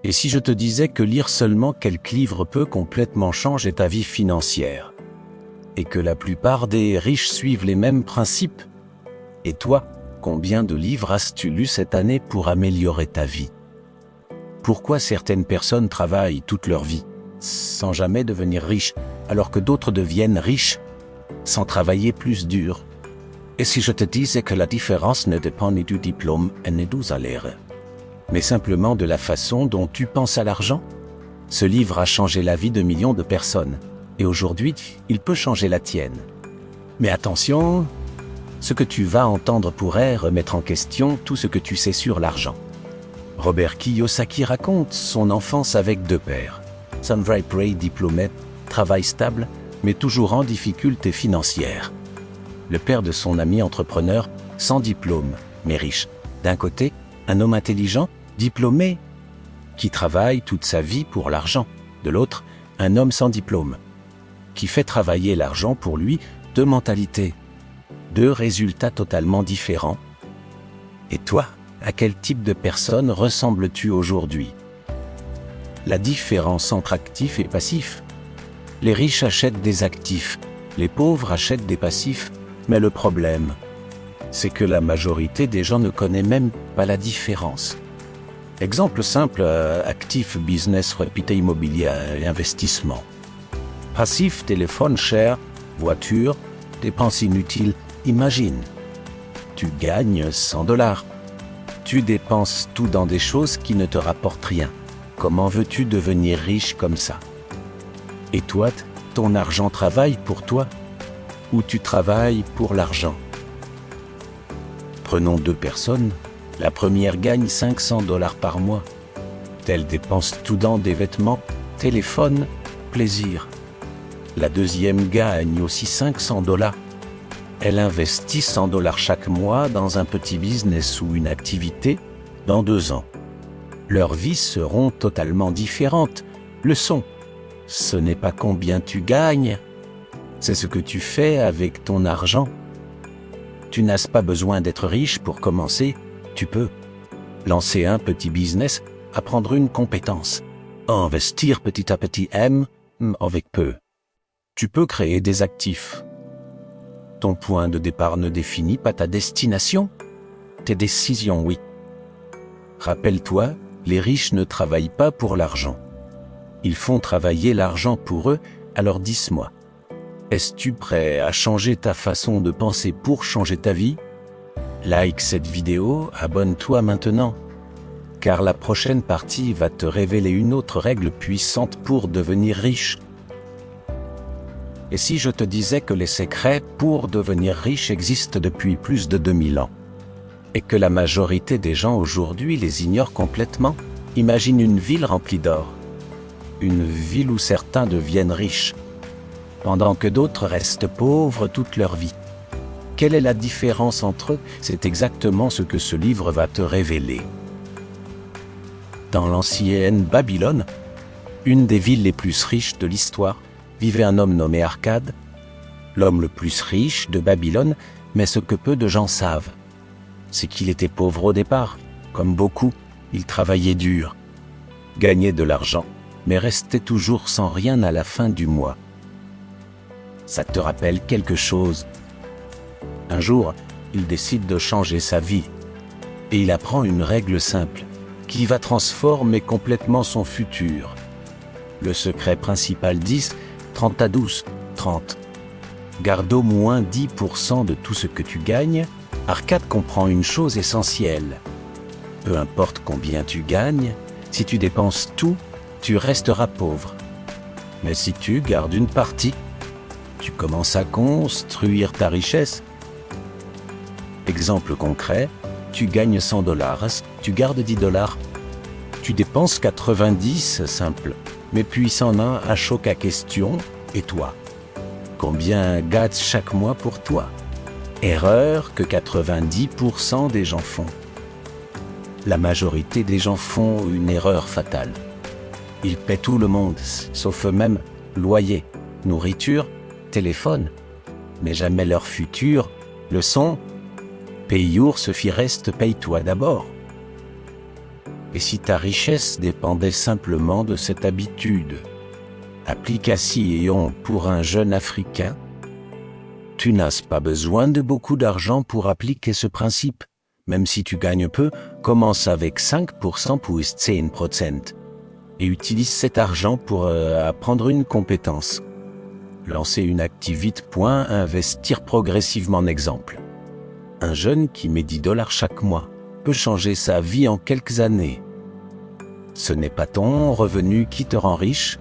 Et si je te disais que lire seulement quelques livres peut complètement changer ta vie financière? Et que la plupart des riches suivent les mêmes principes? Et toi, combien de livres as-tu lu cette année pour améliorer ta vie? Pourquoi certaines personnes travaillent toute leur vie, sans jamais devenir riches, alors que d'autres deviennent riches, sans travailler plus dur? Et si je te disais que la différence ne dépend ni du diplôme ni du salaire, mais simplement de la façon dont tu penses à l'argent? Ce livre a changé la vie de millions de personnes, et aujourd'hui, il peut changer la tienne. Mais attention, ce que tu vas entendre pourrait remettre en question tout ce que tu sais sur l'argent. Robert Kiyosaki raconte son enfance avec deux pères. Sam Prey, diplômé, travail stable, mais toujours en difficulté financière. Le père de son ami entrepreneur, sans diplôme, mais riche. D'un côté, un homme intelligent, diplômé, qui travaille toute sa vie pour l'argent. De l'autre, un homme sans diplôme, qui fait travailler l'argent pour lui. Deux mentalités, deux résultats totalement différents. Et toi, à quel type de personne ressembles-tu aujourd'hui? La différence entre actif et passif. Les riches achètent des actifs, les pauvres achètent des passifs, mais le problème, c'est que la majorité des gens ne connaît même pas la différence. Exemple simple, actif, business, propriété immobilière et investissement. Passif, téléphone cher, voiture, dépenses inutiles. Imagine, tu gagnes $100. Tu dépenses tout dans des choses qui ne te rapportent rien. Comment veux-tu devenir riche comme ça? Et toi, ton argent travaille pour toi? Ou tu travailles pour l'argent? Prenons deux personnes. La première gagne $500 par mois. Elle dépense tout dans des vêtements, téléphone, plaisir. La deuxième gagne aussi $500. Elle investit $100 chaque mois dans un petit business ou une activité. Dans 2 ans, leurs vies seront totalement différentes. Leçon, ce n'est pas combien tu gagnes, c'est ce que tu fais avec ton argent. Tu n'as pas besoin d'être riche pour commencer. Tu peux lancer un petit business, apprendre une compétence, investir petit à petit avec peu. Tu peux créer des actifs. Ton point de départ ne définit pas ta destination, tes décisions, oui. Rappelle-toi, les riches ne travaillent pas pour l'argent. Ils font travailler l'argent pour eux, alors dis-moi. Es-tu prêt à changer ta façon de penser pour changer ta vie? Like cette vidéo, abonne-toi maintenant. Car la prochaine partie va te révéler une autre règle puissante pour devenir riche. Et si je te disais que les secrets pour devenir riche existent depuis plus de 2000 ans, et que la majorité des gens aujourd'hui les ignorent complètement? Imagine une ville remplie d'or. Une ville où certains deviennent riches, pendant que d'autres restent pauvres toute leur vie. Quelle est la différence entre eux? C'est exactement ce que ce livre va te révéler. Dans l'ancienne Babylone, une des villes les plus riches de l'histoire, vivait un homme nommé Arcade, l'homme le plus riche de Babylone, mais ce que peu de gens savent, c'est qu'il était pauvre au départ. Comme beaucoup, il travaillait dur, gagnait de l'argent, mais restait toujours sans rien à la fin du mois. Ça te rappelle quelque chose? Un jour, il décide de changer sa vie, et il apprend une règle simple, qui va transformer complètement son futur. Le secret principal dit 30 à 12, 30. Garde au moins 10% de tout ce que tu gagnes. Arcade comprend une chose essentielle. Peu importe combien tu gagnes, si tu dépenses tout, tu resteras pauvre. Mais si tu gardes une partie, tu commences à construire ta richesse. Exemple concret, tu gagnes $100, tu gardes $10. Tu dépenses 90, simple. Mais puis s'en a un choc à question, et toi? Combien gagnes chaque mois pour toi? Erreur que 90% des gens font. La majorité des gens font une erreur fatale. Ils paient tout le monde, sauf eux-mêmes, loyer, nourriture, téléphone, mais jamais leur futur. Leçon, paye ours fi reste, paye-toi d'abord. Et si ta richesse dépendait simplement de cette habitude? Application pour un jeune Africain. Tu n'as pas besoin de beaucoup d'argent pour appliquer ce principe. Même si tu gagnes peu, commence avec 5% pour 10% et utilise cet argent pour apprendre une compétence. Lancer une activité. Investir progressivement. Exemple. Un jeune qui met $10 chaque mois peut changer sa vie en quelques années. Ce n'est pas ton revenu qui te rend riche,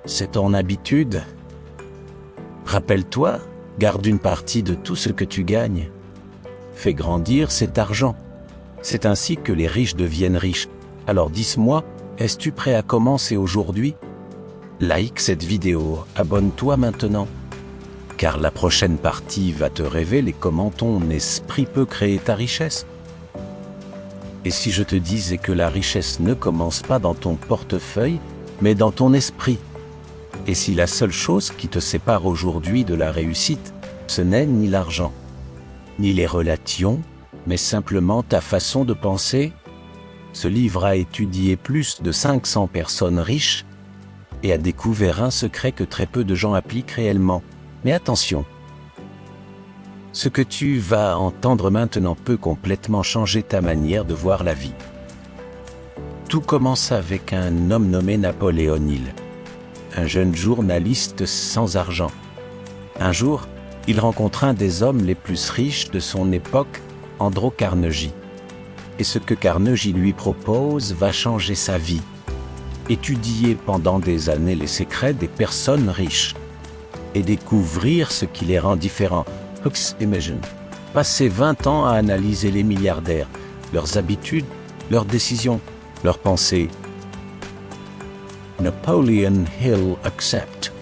c'est ton habitude. Rappelle-toi, garde une partie de tout ce que tu gagnes. Fais grandir cet argent. C'est ainsi que les riches deviennent riches. Alors dis-moi, es-tu prêt à commencer aujourd'hui? Like cette vidéo, abonne-toi maintenant. Car la prochaine partie va te révéler comment ton esprit peut créer ta richesse. Et si je te disais que la richesse ne commence pas dans ton portefeuille, mais dans ton esprit? Et si la seule chose qui te sépare aujourd'hui de la réussite, ce n'est ni l'argent, ni les relations, mais simplement ta façon de penser? Ce livre a étudié plus de 500 personnes riches et a découvert un secret que très peu de gens appliquent réellement. Mais attention, ce que tu vas entendre maintenant peut complètement changer ta manière de voir la vie. Tout commence avec un homme nommé Napoléon Hill, un jeune journaliste sans argent. Un jour, il rencontra un des hommes les plus riches de son époque, Andrew Carnegie. Et ce que Carnegie lui propose va changer sa vie. Étudier pendant des années les secrets des personnes riches et découvrir ce qui les rend différents. Imagine. Passer 20 ans à analyser les milliardaires, leurs habitudes, leurs décisions, leurs pensées. Napoleon Hill accepte.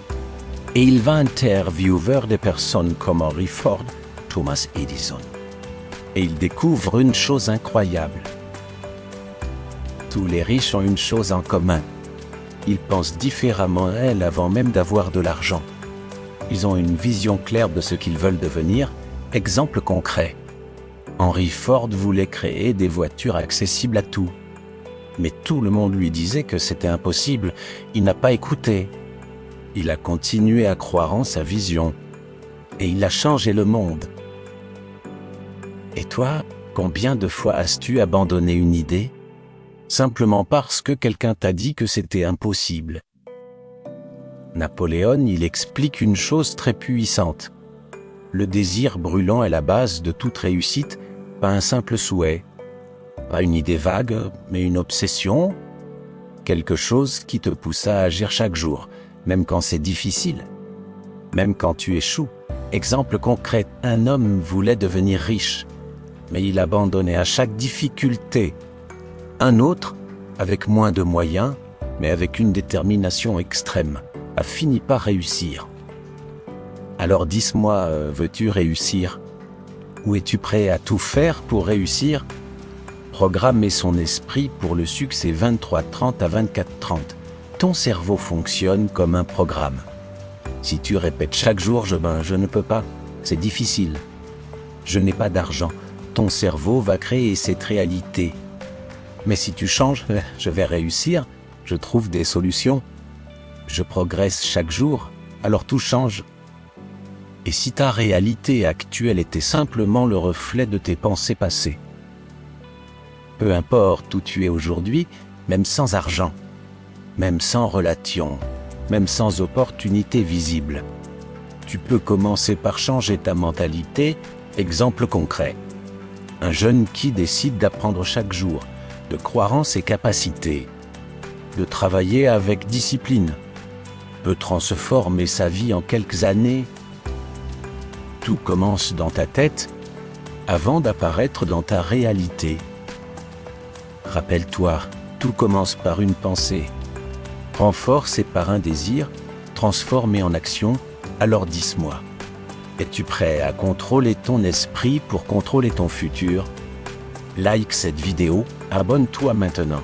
Et il va interviewer des personnes comme Henry Ford, Thomas Edison. Et il découvre une chose incroyable. Tous les riches ont une chose en commun. Ils pensent différemment d'elles avant même d'avoir de l'argent. Ils ont une vision claire de ce qu'ils veulent devenir. Exemple concret. Henry Ford voulait créer des voitures accessibles à tous. Mais tout le monde lui disait que c'était impossible. Il n'a pas écouté. Il a continué à croire en sa vision. Et il a changé le monde. Et toi, combien de fois as-tu abandonné une idée? Simplement parce que quelqu'un t'a dit que c'était impossible. Napoléon, il explique une chose très puissante. Le désir brûlant est la base de toute réussite, pas un simple souhait, pas une idée vague, mais une obsession, quelque chose qui te pousse à agir chaque jour, même quand c'est difficile, même quand tu échoues. Exemple concret, un homme voulait devenir riche, mais il abandonnait à chaque difficulté. Un autre, avec moins de moyens, mais avec une détermination extrême, a fini par réussir. Alors dis-moi, veux-tu réussir? Ou es-tu prêt à tout faire pour réussir? Programmer son esprit pour le succès 23-30 à 24-30. Ton cerveau fonctionne comme un programme. Si tu répètes chaque jour, je ne peux pas, c'est difficile. Je n'ai pas d'argent. Ton cerveau va créer cette réalité. Mais si tu changes, je vais réussir, je trouve des solutions. Je progresse chaque jour, alors tout change. Et si ta réalité actuelle était simplement le reflet de tes pensées passées? Peu importe où tu es aujourd'hui, même sans argent, même sans relation, même sans opportunité visible, tu peux commencer par changer ta mentalité. Exemple concret. Un jeune qui décide d'apprendre chaque jour, de croire en ses capacités, de travailler avec discipline, peut transformer sa vie en quelques années. Tout commence dans ta tête avant d'apparaître dans ta réalité. Rappelle-toi, tout commence par une pensée. Renforcée par un désir, transformé en action, alors dis-moi. Es-tu prêt à contrôler ton esprit pour contrôler ton futur? Like cette vidéo, abonne-toi maintenant.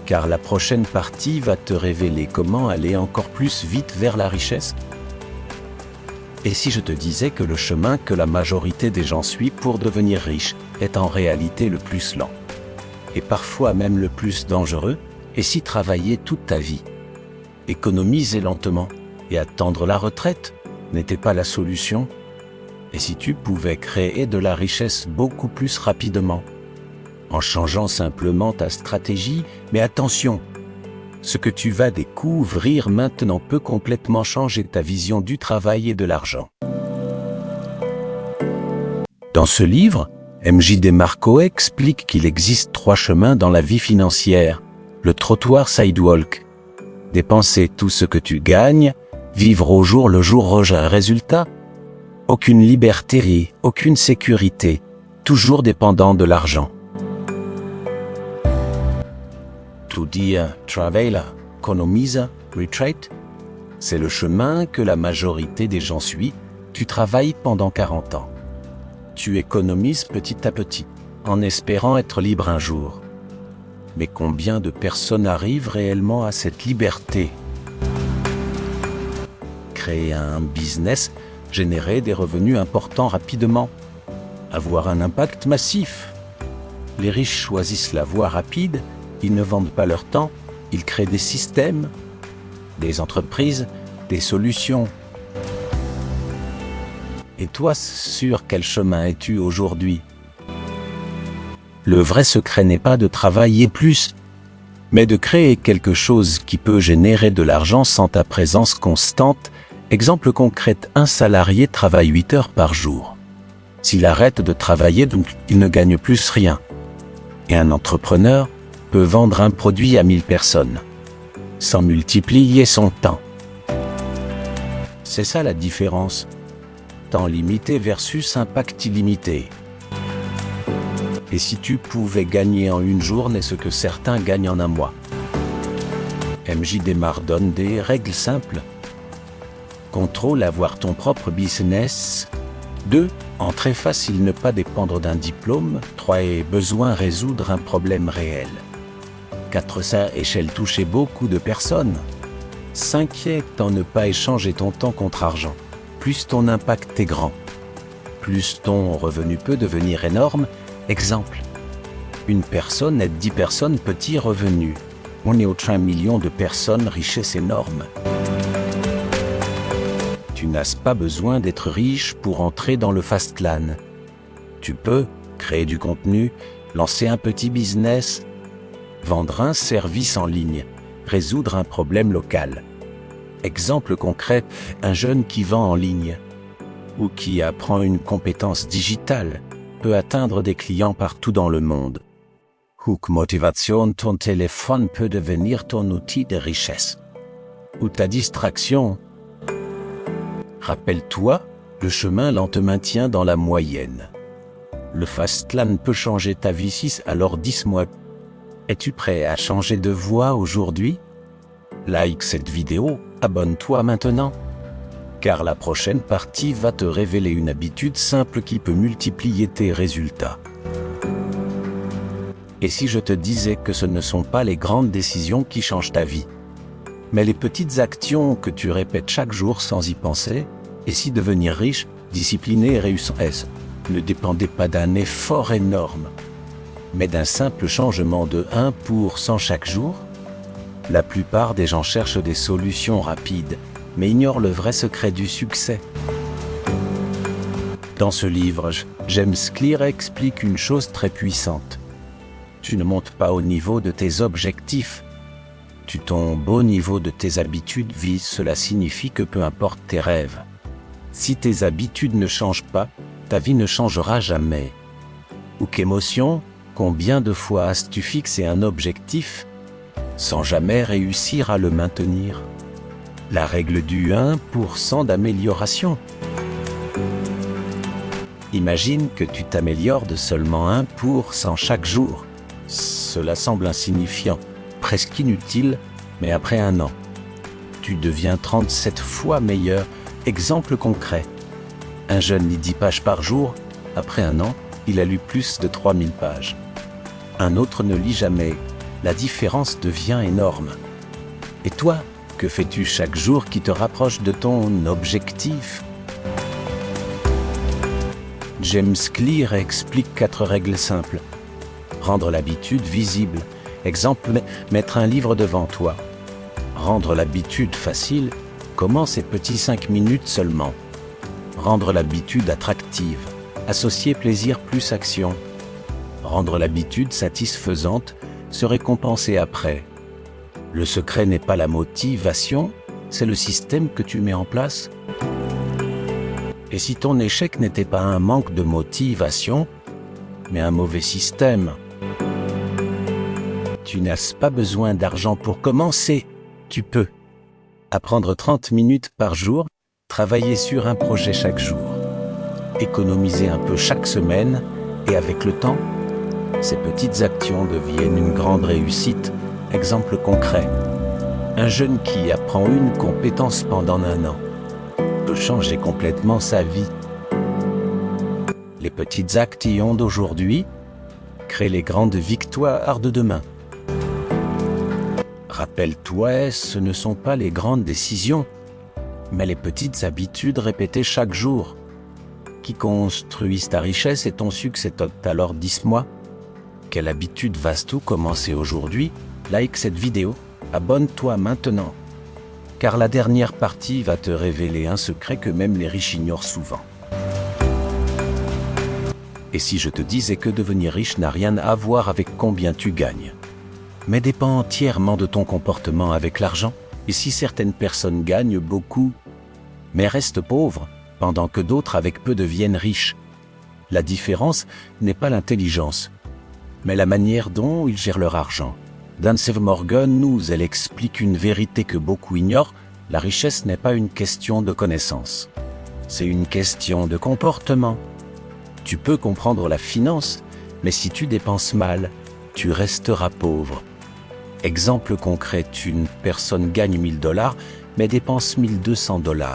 Car la prochaine partie va te révéler comment aller encore plus vite vers la richesse. Et si je te disais que le chemin que la majorité des gens suivent pour devenir riche est en réalité le plus lent? et parfois même le plus dangereux, est si travailler toute ta vie. Économiser lentement et attendre la retraite n'était pas la solution. Et si tu pouvais créer de la richesse beaucoup plus rapidement, en changeant simplement ta stratégie, mais attention, ce que tu vas découvrir maintenant peut complètement changer ta vision du travail et de l'argent. Dans ce livre, MJ DeMarco explique qu'il existe 3 chemins dans la vie financière. Le trottoir sidewalk. Dépenser tout ce que tu gagnes, vivre au jour le jour. Résultat, aucune liberté, aucune sécurité, toujours dépendant de l'argent. To the traveler, economiser, retreat, c'est le chemin que la majorité des gens suit. Tu travailles pendant 40 ans. Tu économises petit à petit, en espérant être libre un jour. Mais combien de personnes arrivent réellement à cette liberté? Créer un business, générer des revenus importants rapidement, avoir un impact massif. Les riches choisissent la voie rapide, ils ne vendent pas leur temps, ils créent des systèmes, des entreprises, des solutions. Et toi, sur quel chemin es-tu aujourd'hui? Le vrai secret n'est pas de travailler plus, mais de créer quelque chose qui peut générer de l'argent sans ta présence constante. Exemple concret, un salarié travaille 8 heures par jour. S'il arrête de travailler, donc il ne gagne plus rien. Et un entrepreneur peut vendre un produit à 1000 personnes, sans multiplier son temps. C'est ça la différence. Temps limité versus impact illimité. Et si tu pouvais gagner en une journée ce que certains gagnent en un mois? MJ DeMarco donne des règles simples. Contrôle, avoir ton propre business. 2. Entrée facile, ne pas dépendre d'un diplôme. 3. Et besoin, résoudre un problème réel. 4. Ça, échelle, toucher beaucoup de personnes. 5. Temps, ne pas échanger ton temps contre argent. Plus ton impact est grand, plus ton revenu peut devenir énorme. Exemple, une personne aide 10 personnes, petit revenu. On est au 1 million de personnes, richesse énorme. Tu n'as pas besoin d'être riche pour entrer dans le fast lane. Tu peux créer du contenu, lancer un petit business, vendre un service en ligne, résoudre un problème local. Exemple concret, un jeune qui vend en ligne ou qui apprend une compétence digitale peut atteindre des clients partout dans le monde. Hook motivation, ton téléphone peut devenir ton outil de richesse. Ou ta distraction. Rappelle-toi, le chemin lent te maintient dans la moyenne. Le fast lane peut changer ta vie 6, alors 10 mois. Es-tu prêt à changer de voie aujourd'hui? Like cette vidéo, abonne-toi maintenant. Car la prochaine partie va te révéler une habitude simple qui peut multiplier tes résultats. Et si je te disais que ce ne sont pas les grandes décisions qui changent ta vie, mais les petites actions que tu répètes chaque jour sans y penser? Et si devenir riche, discipliné et réussir ne dépendait pas d'un effort énorme, mais d'un simple changement de 1% chaque jour? La plupart des gens cherchent des solutions rapides, mais ignorent le vrai secret du succès. Dans ce livre, James Clear explique une chose très puissante. Tu ne montes pas au niveau de tes objectifs. Tu tombes au niveau de tes habitudes vie. Cela signifie que peu importe tes rêves, si tes habitudes ne changent pas, ta vie ne changera jamais. Ou qu'émotion, combien de fois as-tu fixé un objectif sans jamais réussir à le maintenir? La règle du 1% d'amélioration. Imagine que tu t'améliores de seulement 1% chaque jour. Cela semble insignifiant, presque inutile, mais après un an, tu deviens 37 fois meilleur. Exemple concret. Un jeune lit 10 pages par jour, après un an, il a lu plus de 3000 pages. Un autre ne lit jamais. La différence devient énorme. Et toi, que fais-tu chaque jour qui te rapproche de ton objectif? James Clear explique 4 règles simples. Rendre l'habitude visible. Exemple, mettre un livre devant toi. Rendre l'habitude facile. Commence ces petits 5 minutes seulement. Rendre l'habitude attractive. Associer plaisir plus action. Rendre l'habitude satisfaisante. Se récompenser après. Le secret n'est pas la motivation, c'est le système que tu mets en place. Et si ton échec n'était pas un manque de motivation, mais un mauvais système? Tu n'as pas besoin d'argent pour commencer. Tu peux apprendre 30 minutes par jour, travailler sur un projet chaque jour, économiser un peu chaque semaine, et avec le temps, ces petites actions deviennent une grande réussite. Exemple concret. Un jeune qui apprend une compétence pendant 1 an peut changer complètement sa vie. Les petites actions d'aujourd'hui créent les grandes victoires de demain. Rappelle-toi, ce ne sont pas les grandes décisions, mais les petites habitudes répétées chaque jour qui construisent ta richesse et ton succès. Alors dis-moi, quelle habitude vas-tu commencer aujourd'hui? Like cette vidéo, abonne-toi maintenant, car la dernière partie va te révéler un secret que même les riches ignorent souvent. Et si je te disais que devenir riche n'a rien à voir avec combien tu gagnes, mais dépend entièrement de ton comportement avec l'argent? Et si certaines personnes gagnent beaucoup, mais restent pauvres, pendant que d'autres avec peu deviennent riches? La différence n'est pas l'intelligence, mais la manière dont ils gèrent leur argent. Dancer Morgan nous explique une vérité que beaucoup ignorent: la richesse n'est pas une question de connaissance, c'est une question de comportement. Tu peux comprendre la finance, mais si tu dépenses mal, tu resteras pauvre. Exemple concret, une personne gagne $1000, mais dépense $1200.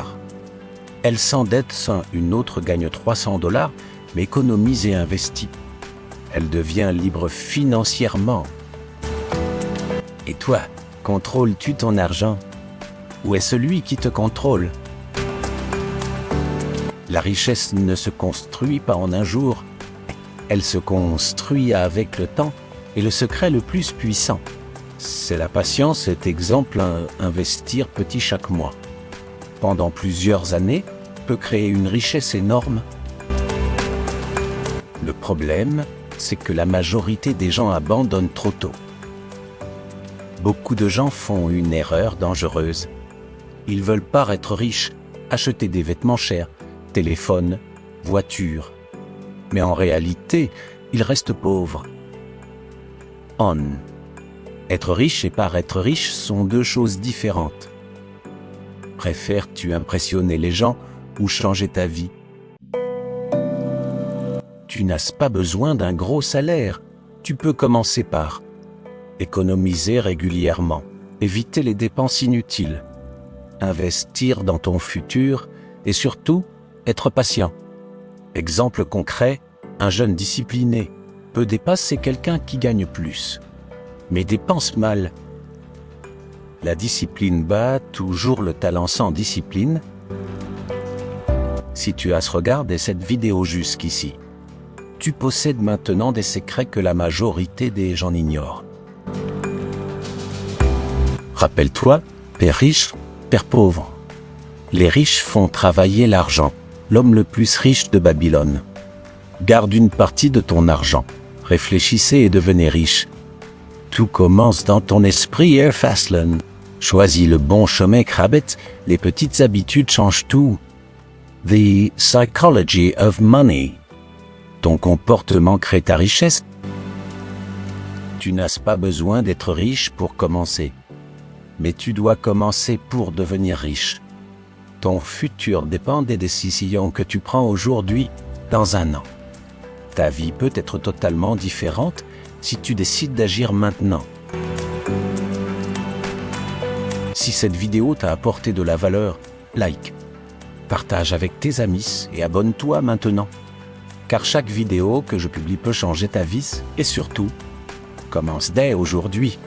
Elle s'endette, une autre gagne $300, mais économise et investit. Elle devient libre financièrement. Et toi, contrôles-tu ton argent? Ou est celui qui te contrôle? La richesse ne se construit pas en un jour. Elle se construit avec le temps, et le secret le plus puissant, c'est la patience. Cet exemple, investir petit chaque mois, pendant plusieurs années, peut créer une richesse énorme. Le problème, c'est que la majorité des gens abandonnent trop tôt. Beaucoup de gens font une erreur dangereuse. Ils veulent paraître riches, acheter des vêtements chers, téléphone, voiture. Mais en réalité, ils restent pauvres. Être riche et paraître riche sont deux choses différentes. Préfères-tu impressionner les gens ou changer ta vie? Tu n'as pas besoin d'un gros salaire. Tu peux commencer par économiser régulièrement, éviter les dépenses inutiles, investir dans ton futur et surtout, être patient. Exemple concret, un jeune discipliné peut dépasser quelqu'un qui gagne plus, mais dépense mal. La discipline bat toujours le talent sans discipline. Si tu as regardé cette vidéo jusqu'ici, tu possèdes maintenant des secrets que la majorité des gens ignorent. Rappelle-toi, père riche, père pauvre. Les riches font travailler l'argent. L'homme le plus riche de Babylone. Garde une partie de ton argent. Réfléchissez et devenez riche. Tout commence dans ton esprit, Fastlane. Choisis le bon chemin, Krabbit. Les petites habitudes changent tout. The psychology of money. Ton comportement crée ta richesse. Tu n'as pas besoin d'être riche pour commencer. Mais tu dois commencer pour devenir riche. Ton futur dépend des décisions que tu prends aujourd'hui, dans 1 an. Ta vie peut être totalement différente si tu décides d'agir maintenant. Si cette vidéo t'a apporté de la valeur, like, partage avec tes amis et abonne-toi maintenant. Car chaque vidéo que je publie peut changer ta vie et surtout, commence dès aujourd'hui.